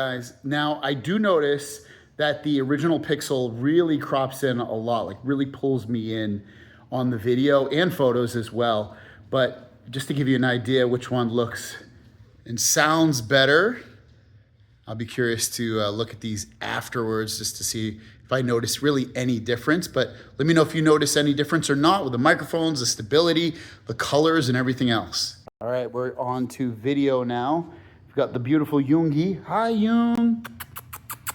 guys. Now, I do notice that the original Pixel really crops in a lot, like really pulls me in on the video and photos as well. But just to give you an idea which one looks and sounds better, I'll be curious to look at these afterwards just to see if I notice really any difference. But let me know if you notice any difference or not with the microphones, the stability, the colors, and everything else. All right, we're on to video now. We've got the beautiful Yoongi. Hi, Yoon.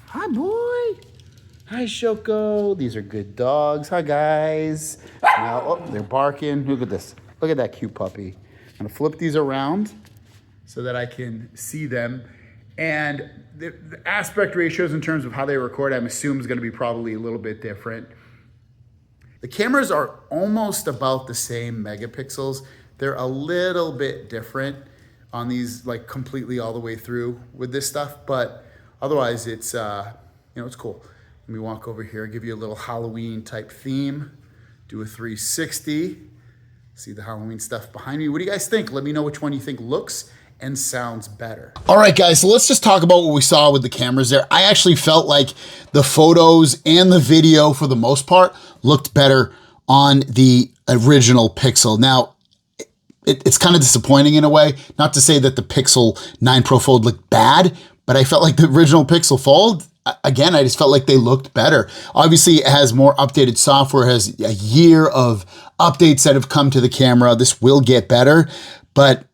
Hi, boy. Hi, Shoko. These are good dogs. Hi, guys. Now, oh, they're barking. Look at this. Look at that cute puppy. I'm gonna flip these around so that I can see them. And the aspect ratios in terms of how they record, I'm assuming is gonna be probably a little bit different. The cameras are almost about the same megapixels. They're a little bit different on these, like completely all the way through with this stuff, but otherwise it's, it's cool. Let me walk over here, give you a little Halloween type theme, do a 360. See the Halloween stuff behind me. What do you guys think? Let me know which one you think looks and sounds better. All right, guys, so let's just talk about what we saw with the cameras there. I actually felt like the photos and the video, for the most part, looked better on the original Pixel. Now, it's kind of disappointing in a way. Not to say that the Pixel 9 Pro Fold looked bad, but I felt like the original Pixel Fold, again, I just felt like they looked better. Obviously, it has more updated software, has a year of updates that have come to the camera. This will get better, but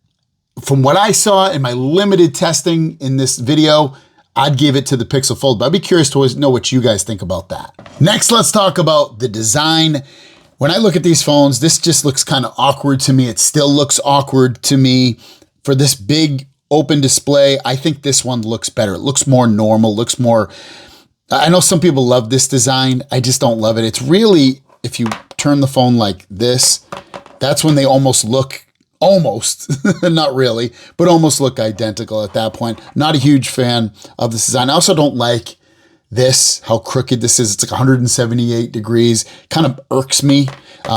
from what I saw in my limited testing in this video, I'd give it to the Pixel Fold, but I'd be curious to know what you guys think about that. Next, let's talk about the design. When I look at these phones, this just looks kind of awkward to me. It still looks awkward to me. For this big open display, I think this one looks better. It looks more normal, looks more, I know some people love this design. I just don't love it. It's really, if you turn the phone like this, that's when they almost look, not really, but almost look identical at that point. Not a huge fan of this design. I also don't like this, how crooked this is. It's like 178 degrees, kind of irks me.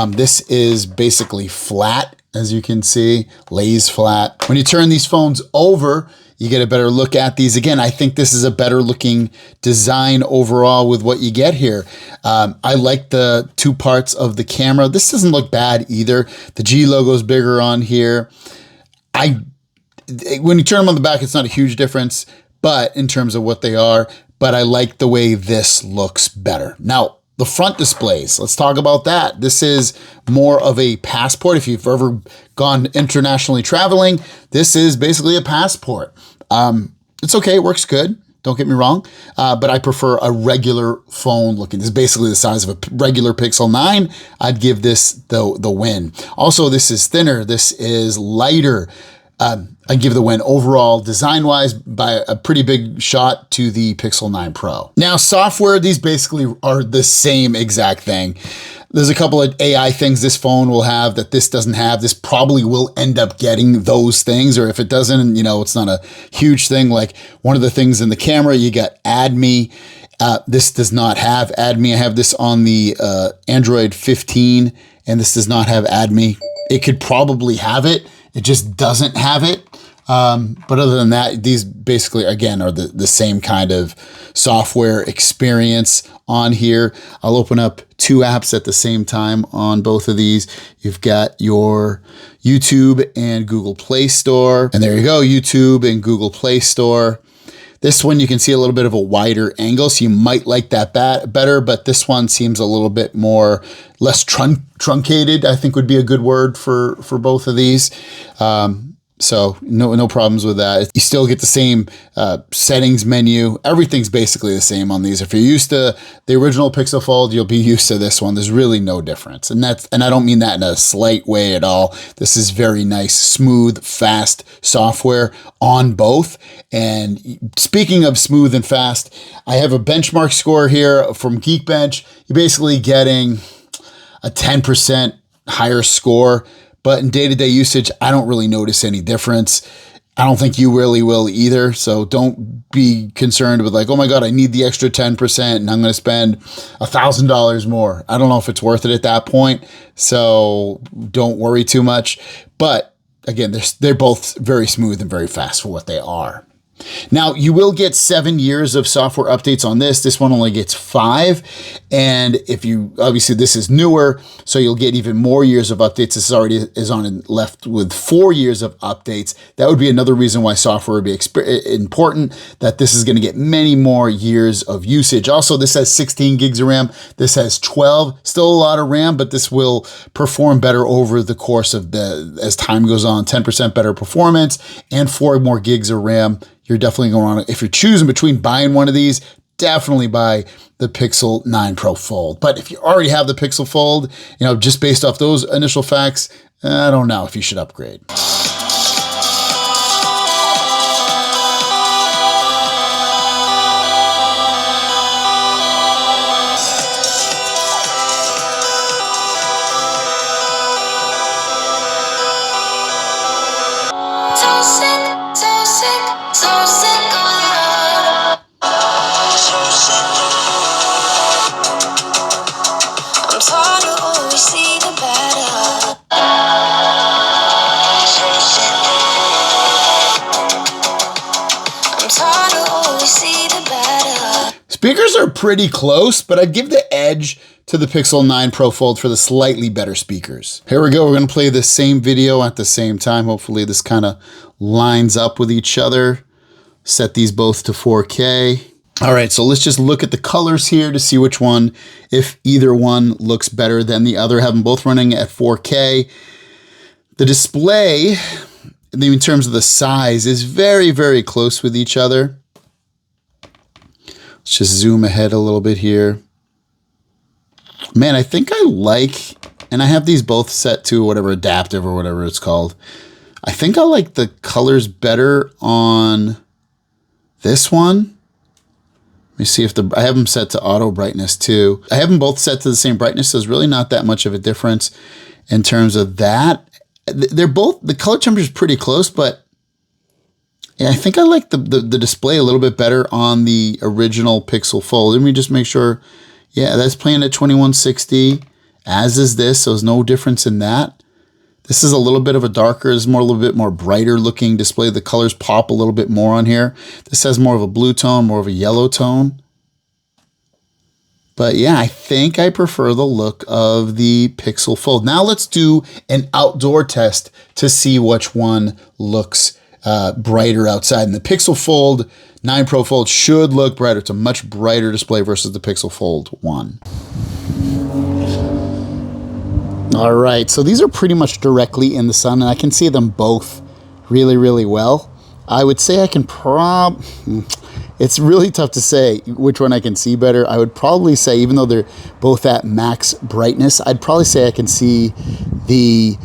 This is basically flat, as you can see, lays flat. When you turn these phones over, you get a better look at these. Again, I think this is a better looking design overall with what you get here. I like the two parts of the camera. This doesn't look bad either. The G logo is bigger on here. When you turn them on the back, it's not a huge difference, but in terms of what they are, but I like the way this looks better. Now, the front displays, let's talk about that. This is more of a passport. If you've ever gone internationally traveling, this is basically a passport. It's okay, it works good. Don't get me wrong, but I prefer a regular phone looking. This is basically the size of a regular Pixel 9. I'd give this the win. Also, this is thinner. This is lighter. I give the win overall design-wise by a pretty big shot to the Pixel 9 Pro. Now, software, these basically are the same exact thing. There's a couple of AI things this phone will have that this doesn't have. This probably will end up getting those things, or if it doesn't, it's not a huge thing. Like one of the things in the camera, you got Add Me. This does not have Add Me. I have this on the Android 15, and this does not have Add Me. It could probably have it. It just doesn't have it. But other than that, these basically, again, are the same kind of software experience on here. I'll open up two apps at the same time on both of these. You've got your YouTube and Google Play Store. And there you go, YouTube and Google Play Store. This one, you can see a little bit of a wider angle, so you might like that better, but this one seems a little bit less truncated, I think would be a good word for both of these. So no problems with that. You still get the same settings menu. Everything's basically the same on these. If you're used to the original Pixel Fold, you'll be used to this one. There's really no difference. And I don't mean that in a slight way at all. This is very nice, smooth, fast software on both. And speaking of smooth and fast, I have a benchmark score here from Geekbench. You're basically getting a 10% higher score. But in day-to-day usage, I don't really notice any difference. I don't think you really will either. So don't be concerned with like, oh my God, I need the extra 10% and I'm going to spend $1,000 more. I don't know if it's worth it at that point. So don't worry too much. But again, they're both very smooth and very fast for what they are. Now, you will get 7 years of software updates on this. This one only gets 5. And if you, obviously this is newer, so you'll get even more years of updates. This already is on left with 4 years of updates. That would be another reason why software would be important, that this is going to get many more years of usage. Also, this has 16 gigs of RAM. This has 12, still a lot of RAM, but this will perform better over the course of as time goes on. 10% better performance and 4 more gigs of RAM. You're definitely going on, if you're choosing between buying one of these, definitely buy the Pixel 9 Pro Fold. But if you already have the Pixel Fold, just based off those initial facts, I don't know if you should upgrade. Speakers are pretty close, but I'd give the edge to the Pixel 9 Pro Fold for the slightly better speakers. Here we go. We're going to play the same video at the same time. Hopefully this kind of lines up with each other. Set these both to 4K. All right, so let's just look at the colors here to see which one, if either one looks better than the other. Have them both running at 4K. The display, in terms of the size, is very, very close with each other. Let's just zoom ahead a little bit here. Man, I think I like, and I have these both set to whatever adaptive or whatever it's called. I think I like the colors better on this one. Let me see if I have them set to auto brightness too. I have them both set to the same brightness, so there's really not that much of a difference in terms of that. They're both, the color temperature is pretty close, but yeah, I think I like the display a little bit better on the original Pixel Fold. Let me just make sure. Yeah, that's playing at 2160, as is this, so there's no difference in that. This is a little bit of a darker, it's more a little bit more brighter looking display. The colors pop a little bit more on here. This has more of a blue tone, more of a yellow tone. But yeah, I think I prefer the look of the Pixel Fold. Now let's do an outdoor test to see which one looks brighter outside. And the Pixel Fold 9 Pro Fold should look brighter. It's a much brighter display versus the Pixel Fold 1. All right, so these are pretty much directly in the sun, and I can see them both really, really well. I would say I can it's really tough to say which one I can see better. I would probably say, even though they're both at max brightness, I'd probably say I can see the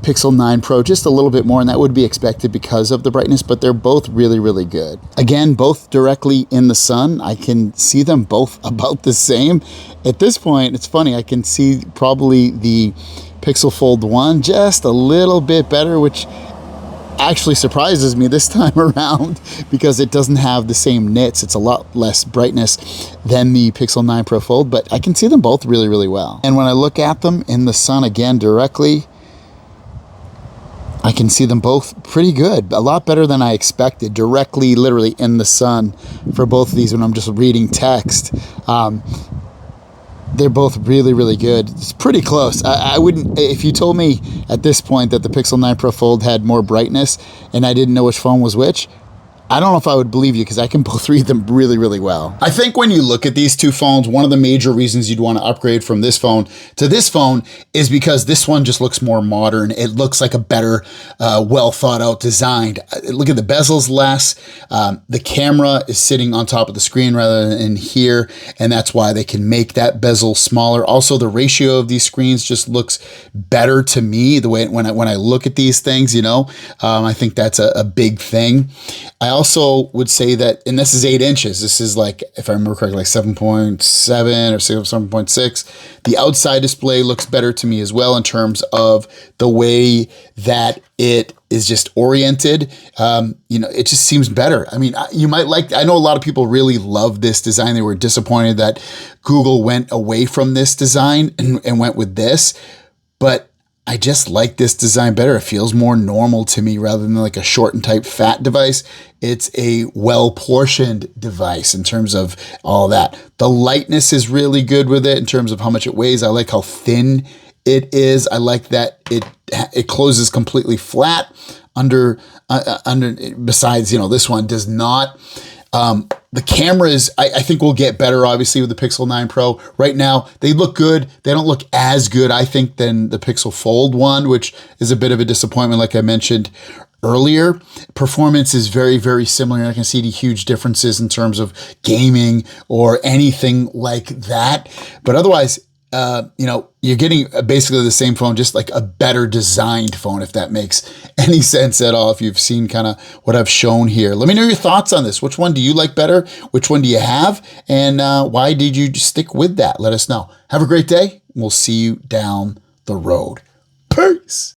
Pixel 9 Pro just a little bit more, and that would be expected because of the brightness, but they're both really, really good. Again, both directly in the sun. I can see them both about the same. At this point, it's funny, I can see probably the Pixel Fold 1 just a little bit better, which actually surprises me this time around because it doesn't have the same nits. It's a lot less brightness than the Pixel 9 Pro Fold, but I can see them both really, really well. And when I look at them in the sun again directly, I can see them both pretty good, a lot better than I expected, directly, literally in the sun for both of these when I'm just reading text. They're both really, really good. It's pretty close. I wouldn't, if you told me at this point that the Pixel 9 Pro Fold had more brightness and I didn't know which phone was which, I don't know if I would believe you because I can both read them really, really well. I think when you look at these two phones, one of the major reasons you'd want to upgrade from this phone to this phone is because this one just looks more modern. It looks like a better, well thought out design. Look at the bezels less. The camera is sitting on top of the screen rather than in here, and that's why they can make that bezel smaller. Also, the ratio of these screens just looks better to me, the way when I look at these things, I think that's a big thing. I also would say that, and this is 8 inches. This is like, if I remember correctly, like 7.7 or 7.6. The outside display looks better to me as well in terms of the way that it is just oriented. It just seems better. I mean, you might I know a lot of people really love this design. They were disappointed that Google went away from this design and went with this, but I just like this design better. It feels more normal to me rather than like a short and tight fat device. It's a well-portioned device in terms of all that. The lightness is really good with it in terms of how much it weighs. I like how thin it is. I like that it closes completely flat under besides, this one does not. The cameras, I think will get better, obviously, with the Pixel 9 Pro. Right now, they look good. They don't look as good, I think, than the Pixel Fold 1, which is a bit of a disappointment, like I mentioned earlier. Performance is very, very similar. You're not going to see any huge differences in terms of gaming or anything like that. But otherwise, you're getting basically the same phone, just like a better designed phone, if that makes any sense at all, if you've seen kind of what I've shown here. Let me know your thoughts on this. Which one do you like better? Which one do you have? And why did you stick with that? Let us know. Have a great day. We'll see you down the road. Peace.